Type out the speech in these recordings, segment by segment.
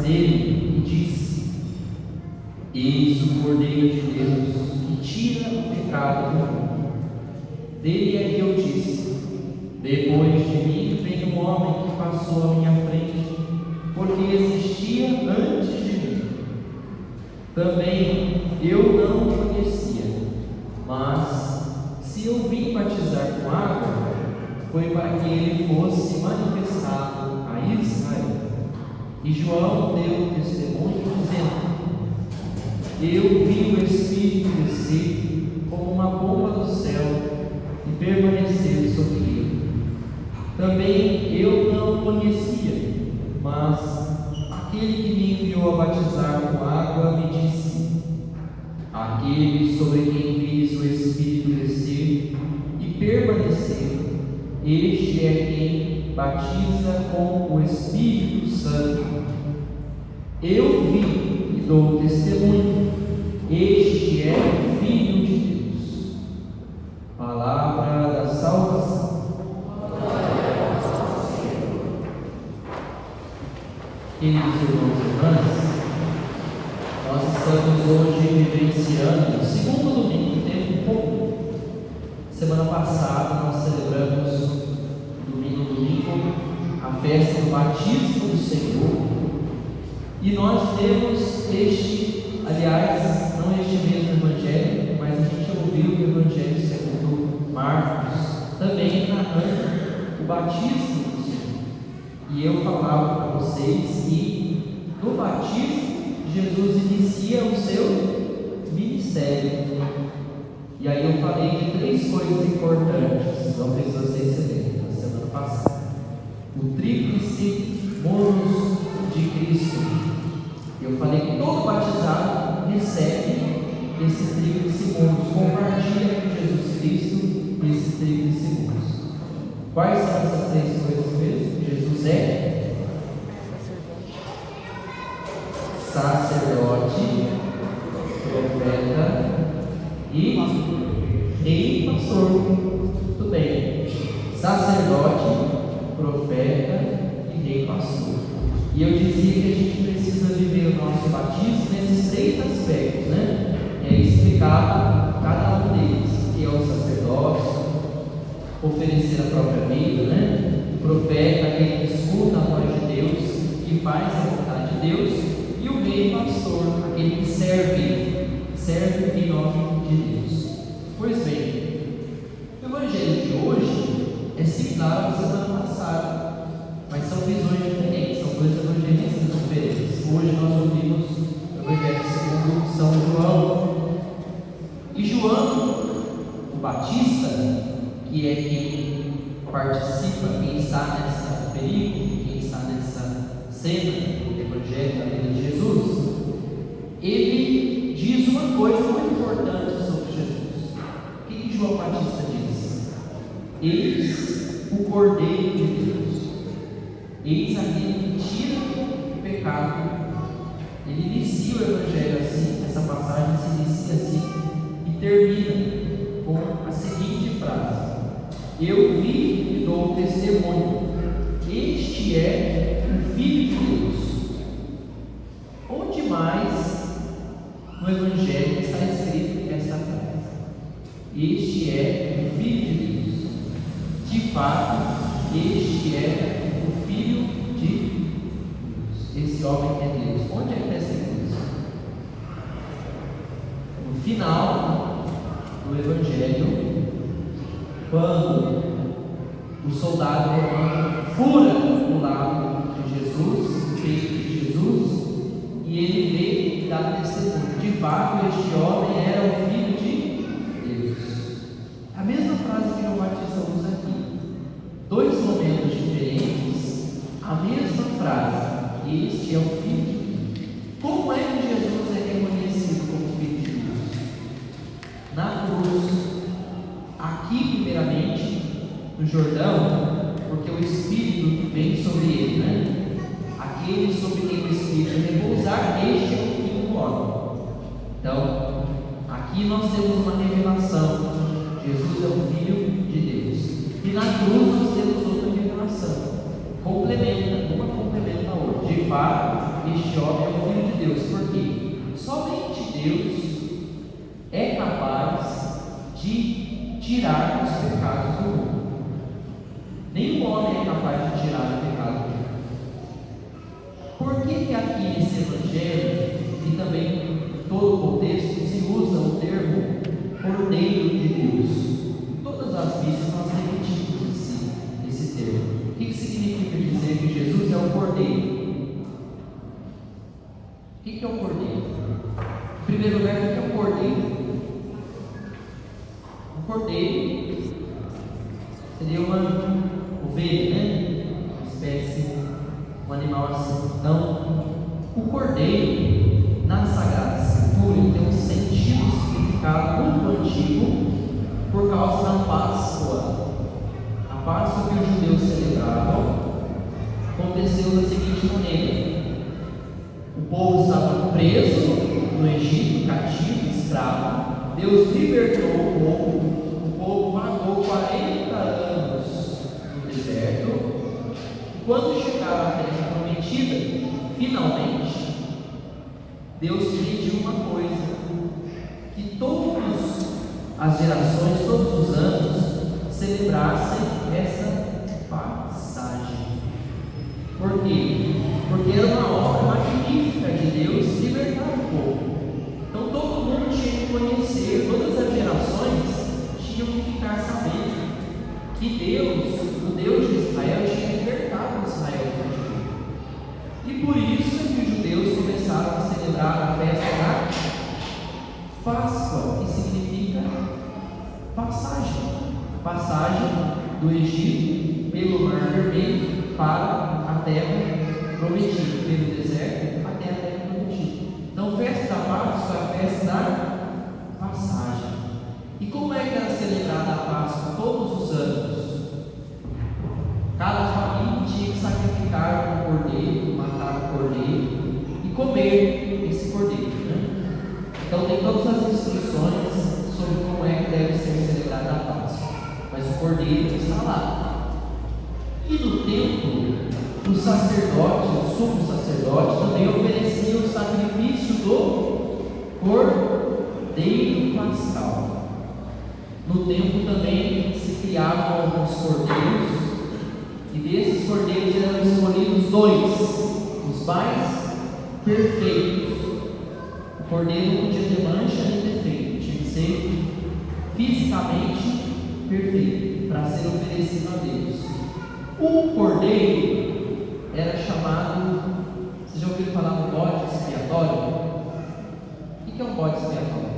dele e disse: Eis o Cordeiro de Deus que tira o pecado do mundo. Dele é que eu disse: Depois de mim vem um homem que passou à minha frente, porque existia antes de mim. Também eu não o conhecia, mas se eu vim batizar com água, foi para que ele fosse manifestado a Israel. E João deu testemunho dizendo: Eu vi o Espírito descer como uma pomba do céu e permanecer sobre ele. Também eu não o conhecia, mas aquele que me enviou a batizar com água me disse: Aquele sobre quem vês o Espírito descer e permanecer, este é quem batiza com o Espírito Santo. Eu vi e dou testemunho: este é o Filho de Deus. Palavra da salvação. Queridos irmãos e irmãs, nós estamos hoje vivenciando o segundo domingo do tempo comum. Semana passada nós celebramos domingo a festa do batismo do Senhor, e nós temos não este mesmo evangelho, mas a gente ouviu o evangelho segundo Marcos, também narrando o batismo do Senhor. E eu falava para vocês que no batismo Jesus inicia o seu ministério. E aí eu falei de 3 coisas importantes, talvez vocês se lembrem na semana passada. O tríplice monos de Cristo. Eu falei que todo batizado recebe esse tríplice monos, compartilha com Jesus Cristo esse tríplice monos. Quais são essas 3 coisas mesmo? Jesus é sacerdote, profeta e rei e pastor. Tudo bem. Sacerdote, profeta e rei e pastor. E eu dizia que a gente precisa viver o nosso batismo nesses 3 aspectos, né? E aí explicava cada um deles, que é o sacerdócio, oferecer a própria vida, né? O profeta, aquele que escuta a voz de Deus, que faz a vontade de Deus, e o rei pastor, aquele que serve em nome de Deus. Pois bem, o evangelho de hoje é similar ao da semana passada, mas são visões diferentes, são 2 evangelistas diferentes. Hoje nós ouvimos o evangelho segundo São João. E João, o Batista, que é quem participa, quem está nessa película, quem está nessa cena do Evangelho da vida de Jesus, ele diz uma coisa muito importante sobre Jesus. O que João Batista diz? Eis o Cordeiro de Deus, eis aquele que tira o pecado. Ele inicia o Evangelho assim, essa passagem se inicia assim e termina com a seguinte frase: Eu vi e dou testemunho, este é o Filho de Deus. Onde mais no Evangelho está escrito esta frase? Este é o Filho de Deus. De fato, este é o Filho de Deus. Esse homem é Deus. Onde é que está escrito isso? No final do Evangelho, quando o soldado romano fura o lado de Jesus, o peito de Jesus, e ele vê e dá testemunho: de fato, este homem era o Filho de Deus. A mesma frase que João Batista usa aqui, 2 momentos diferentes, a mesma frase: este é o Filho de Deus. Como é que Jesus é reconhecido como Filho de Deus? Na cruz, aqui primeiramente no Jordão, porque o Espírito vem sobre ele, né? Aquele sobre quem o Espírito repousar, este é o Filho do homem. Então, aqui nós temos uma revelação: Jesus é o Filho de Deus. E na cruz nós temos outra revelação: complementa, uma complementa a outra. De fato, este homem é o Filho de Deus, porque somente Deus é capaz de tirar os pecados do mundo. Nenhum homem é capaz de tirar o pecado do mundo. Por que aqui nesse Evangelho, e também em todo o contexto, se usa o termo Cordeiro de Deus? Em todas as missas nós repetimos esse termo. O que significa dizer que Jesus é o Cordeiro? O que é o Cordeiro? Em primeiro lugar, o que é o Cordeiro? O Cordeiro seria uma ovelha, né? Uma espécie, um animal assim. Então, o Cordeiro, na Sagrada Escritura, tem um sentido, significado muito antigo, por causa da Páscoa. A Páscoa que os judeus celebravam aconteceu da seguinte maneira: o povo estava preso no Egito, cativo, escravo. Deus libertou o povo vagou 40 anos no deserto. E quando chegaram à terra prometida, finalmente, Deus pediu uma coisa: que todas as gerações, todos os anos, celebrassem essa passagem. Por quê? Porque era uma obra magnífica de Deus libertar o povo. Então todo mundo tinha que conhecer, todas as gerações tinham que ficar sabendo que Deus, o Deus de Israel, tinha libertado Israel do cativeiro. E por isso que os judeus começaram a celebrar a festa da Páscoa, que significa passagem do Egito pelo Mar Vermelho para a terra prometida, pelo deserto até a terra prometida. Então, festa da Páscoa é a festa da passagem. E como é que era celebrada a Páscoa todos os anos? Cada família tinha que sacrificar um cordeiro, matar um cordeiro e comer esse cordeiro, né? Então tem todas as instruções sobre como é que deve ser celebrada a Páscoa, mas o cordeiro está lá. E no templo, o sacerdote, o sumo sacerdote, também oferecia o sacrifício do cordeiro pascal. No templo também se criavam alguns cordeiros, e desses cordeiros eram escolhidos 2, os mais perfeitos. O cordeiro não podia ter mancha nem defeito, tinha que ser fisicamente perfeito para ser oferecido a Deus. O cordeiro era chamado, vocês já ouviram falar no bode expiatório? O que é um bode expiatório?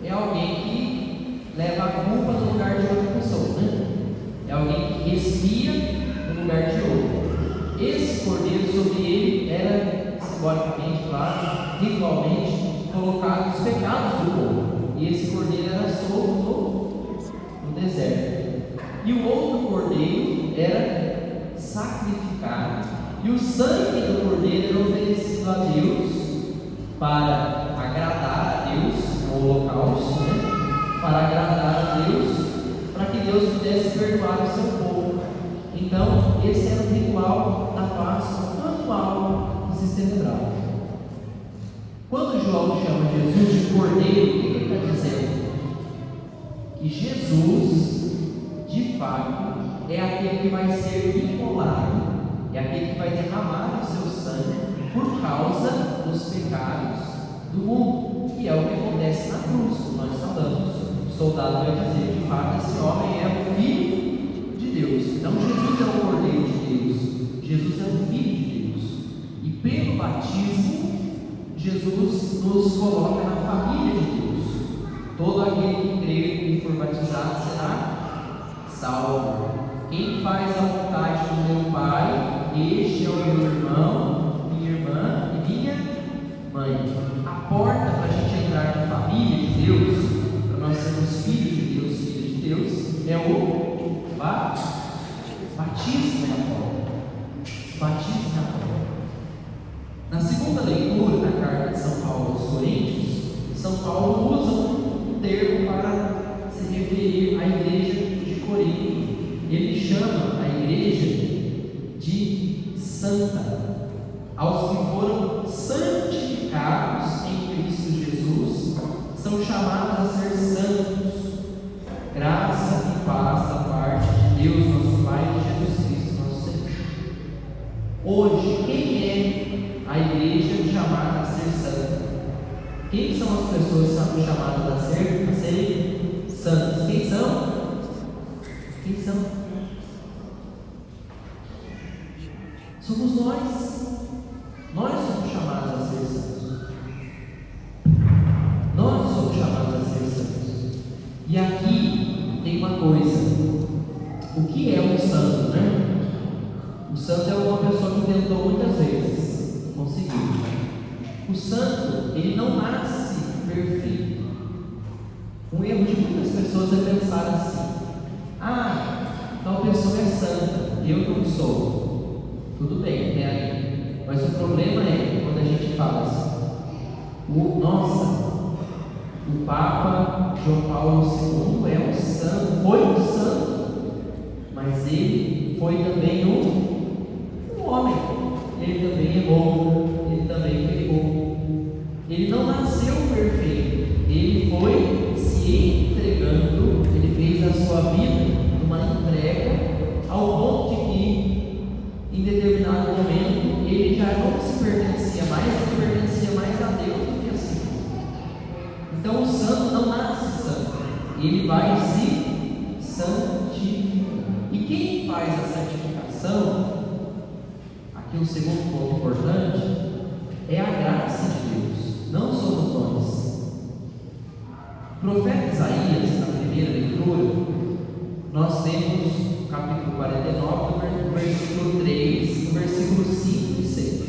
É alguém que leva a culpa no lugar de outra pessoa, né? É alguém que expia no lugar de outro. Esse cordeiro, sobre ele era, simbolicamente, claro, ritualmente, colocado os pecados do povo. E esse cordeiro era solto no deserto. E o outro cordeiro era sacrificado. E o sangue do cordeiro era oferecido a Deus para agradar a Deus, no holocausto, né? Para agradar a Deus, para que Deus pudesse perdoar o seu povo. Então, esse era o ritual da Páscoa anual que se celebrava. Quando João chama Jesus de Cordeiro, o que ele está dizendo? Que Jesus, de fato, é aquele que vai ser imolado, é aquele que vai derramar o seu sangue por causa dos pecados do mundo, que é o que acontece na cruz, como nós falamos. O soldado vai dizer: de fato, esse homem é o Filho de Deus. Não, Jesus é o Cordeiro de Deus, Jesus é o Filho de Deus. E pelo batismo, Jesus nos coloca na família de Deus. Todo aquele que crer e for batizado será salvo. Quem faz a vontade do meu Pai, este é o meu irmão, minha irmã e minha mãe. A porta para a gente entrar na família de Deus, para nós sermos filhos de Deus, filhos de Deus, é o batismo na porta. Batismo na porta. Na segunda leitura da carta de São Paulo aos Coríntios, São Paulo usa um termo para se referir à igreja de Corinto. ele chama a igreja de santa. Aos que foram santificados em Cristo Jesus, são chamados a ser santos. Graça e paz da parte de Deus, nosso Pai, e de Jesus Cristo, nosso Senhor. Hoje, quem é a igreja chamada a ser santa? Quem são as pessoas que são chamadas a serem santas? Quem são? Quem são? Somos nós. Nós somos chamados a ser santos. Nós somos chamados a ser santos. E aqui tem uma coisa. O que é um santo, né? O santo é uma pessoa que tentou muitas vezes, conseguiu. O santo, ele não nasce perfeito. Um erro de muitas pessoas é pensar assim: tal pessoa é santa, eu não sou. Tudo bem, até aí. Mas o problema é quando a gente fala assim: o Papa João Paulo II é um santo, foi um santo, mas ele foi também um homem. Ele também errou, ele também pecou. Ele não nasceu perfeito, ele foi se entregando, ele fez a sua vida uma entrega, ao ponto de que, em determinado momento, ele já não se pertencia mais, ele pertencia mais a Deus do que a si. Então o santo não nasce santo, ele vai se santificar. E quem faz a santificação, aqui um segundo ponto importante, é a graça de Deus, não somos nós. O profeta Isaías, na primeira leitura, nós temos o capítulo 49, do versículo 3, do versículo 5 e 6.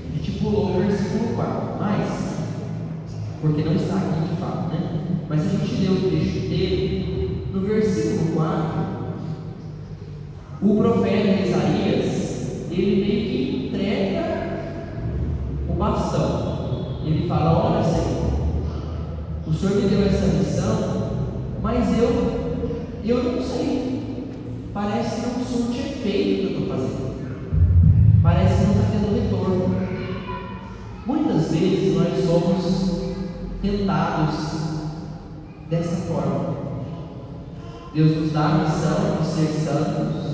A gente pulou o versículo 4, mas, porque não está aqui de fato, né? Mas a gente leu o trecho dele. No versículo 4, o profeta Isaías, ele meio que entrega o bastão. Ele fala: olha, Senhor, o Senhor me deu essa missão, mas eu não sei. Parece que não surte efeito que eu estou fazendo. Parece que não está tendo retorno. Muitas vezes nós somos tentados dessa forma. Deus nos dá a missão de ser santos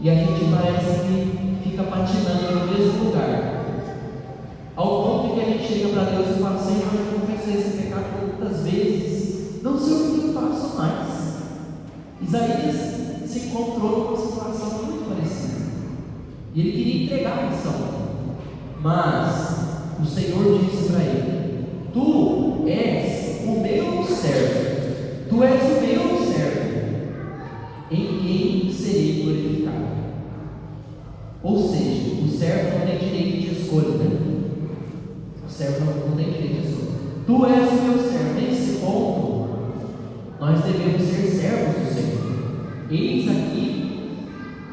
e a gente parece que fica patinando no mesmo lugar, ao ponto que a gente chega para Deus e fala: Senhor, eu confessei esse pecado tantas vezes, não sei o que eu faço mais. Isaías se encontrou numa situação muito parecida e ele queria entregar a missão, mas o Senhor disse para ele: tu és o meu servo, tu és o meu servo, em quem serei glorificado. Ou seja, o servo não tem direito de escolha, né? O servo não tem direito de escolha. Tu és o meu servo. Nesse ponto, nós devemos ser servos do Senhor. Eis aqui,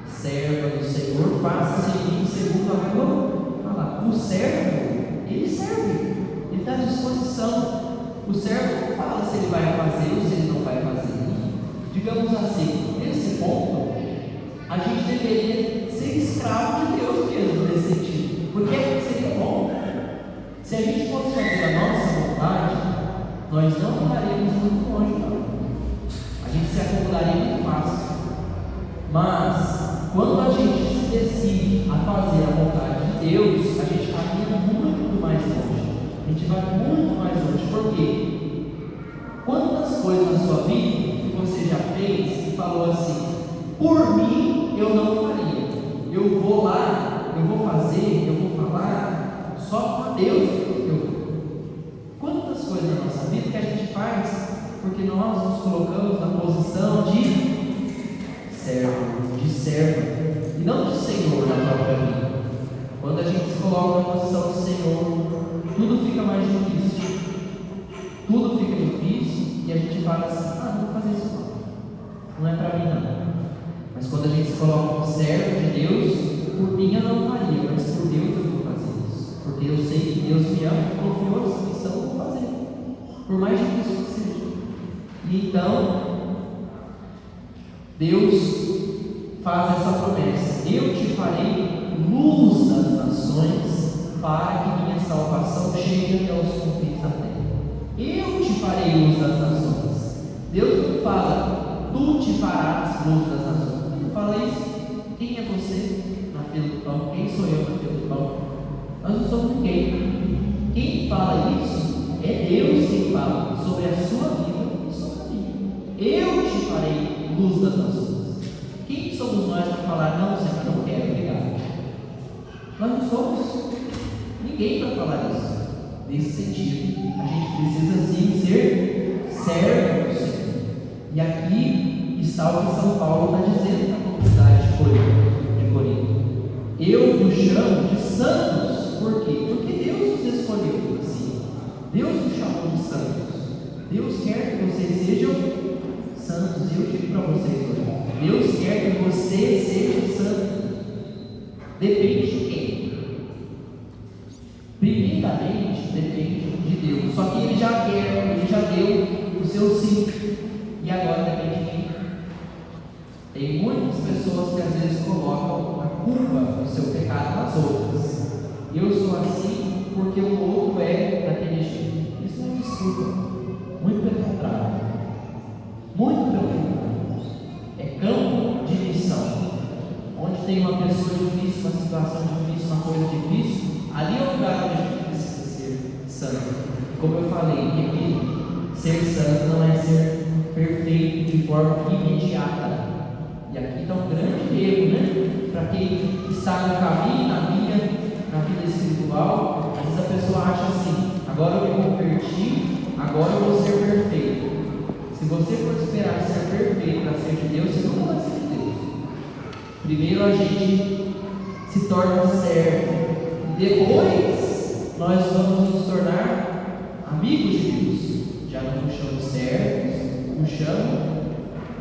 serva do Senhor, faça-se em mim segundo a tua palavra. O servo, ele serve, ele está à disposição. O servo não fala se ele vai fazer ou se ele não vai fazer. Digamos assim, nesse ponto, a gente deveria ser escravo de Deus mesmo, nesse sentido, porque seria bom. Se a gente fosse fazer a nossa vontade, nós não andaríamos muito longe, não. A gente se acomodaria muito fácil. Mas, quando a gente se decide a fazer a vontade de Deus, a gente caminha muito mais longe. A gente vai muito mais longe. Por quê? Quantas coisas na sua vida que você já fez e falou assim: por mim eu não faria. Eu vou lá, eu vou fazer, eu vou falar só com Deus. Quantas coisas na nossa vida que a gente faz porque nós nos colocamos na posição de servo, de serva, e não de Senhor na própria vida. Quando a gente se coloca na posição de Senhor, tudo fica mais difícil. Tudo fica difícil e a gente fala assim: não vou fazer isso não é para mim não. Mas quando a gente se coloca como servo de Deus, por mim eu não faria, mas por Deus eu vou fazer isso, porque eu sei que Deus me ama e confiou essa missão, eu vou fazer, por mais difícil que seja. E então Deus faz essa promessa: eu te farei luz das nações, para que minha salvação chegue até os confins da terra. Eu te farei luz das nações. Deus não fala, tu te farás luz das nações. Ele não fala isso. Quem é você na fila do pão? Quem sou eu na fila do pão? Nós não somos ninguém. Quem fala isso é Deus quem fala sobre a sua vida e sobre a minha. Eu te farei luz das nações. Quem somos nós para falar, não, Senhor, não quero, obrigado? Nós não somos ninguém para falar isso. Nesse sentido, a gente precisa sim ser servo do Senhor. E aqui está o que São Paulo está dizendo na comunidade de Corinto. Eu vos chamo de santos. Por quê? Porque Deus nos escolheu assim. Deus nos chamou de santos. Deus quer que vocês sejam santos. E eu digo para vocês hoje, Deus quer que você seja santo. Depende de quem? Primeiramente, depende de Deus. Só que Ele já quer, Ele já deu o seu sim. E agora depende de quem? Tem muitas pessoas que às vezes colocam a culpa do seu pecado nas outras. Eu sou assim porque o outro é daquele jeito. Isso não é desculpa. Muito pelo contrário. Muito pelo contrário. É campo de missão. Onde tem uma pessoa difícil, uma situação difícil, uma coisa difícil, ali é o lugar onde a gente precisa ser santo. Como eu falei, repito, ser santo não é ser perfeito de forma imediata. E aqui está um grande erro, né? Para quem está no caminho, na vida espiritual, às vezes a pessoa acha assim: agora eu me converti, agora eu vou ser perfeito. Se você for esperar ser perfeito para ser de Deus, você não vai ser de Deus. Primeiro a gente se torna servo, e depois nós vamos nos tornar amigos de Deus. Já não nos chamamos servos, nos chamamos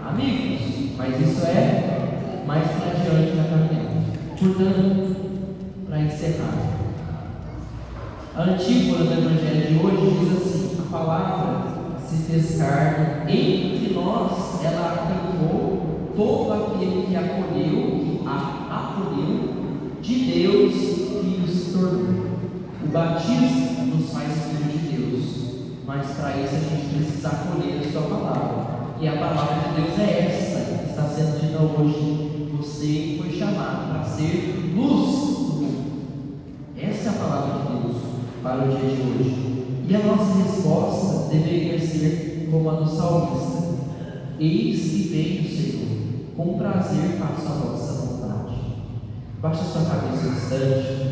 amigos, mas isso é mais para adiante na caminhada. Portanto, para encerrar, a antífona do Evangelho de hoje diz assim: a palavra se fez carne, entre nós ela acampou, todo aquele que acolheu, que a acolheu, de Deus filho se tornou. O batismo nos faz filho de Deus, mas para isso a gente precisa acolher a sua palavra. E a palavra de Deus é esta que está sendo dita hoje. Você foi chamado para ser luz do mundo. Essa é a palavra de Deus para o dia de hoje. E a nossa resposta deveria ser como a do salmista: eis que vem o Senhor, com prazer faço a vossa vontade. Baixe a sua cabeça um instante.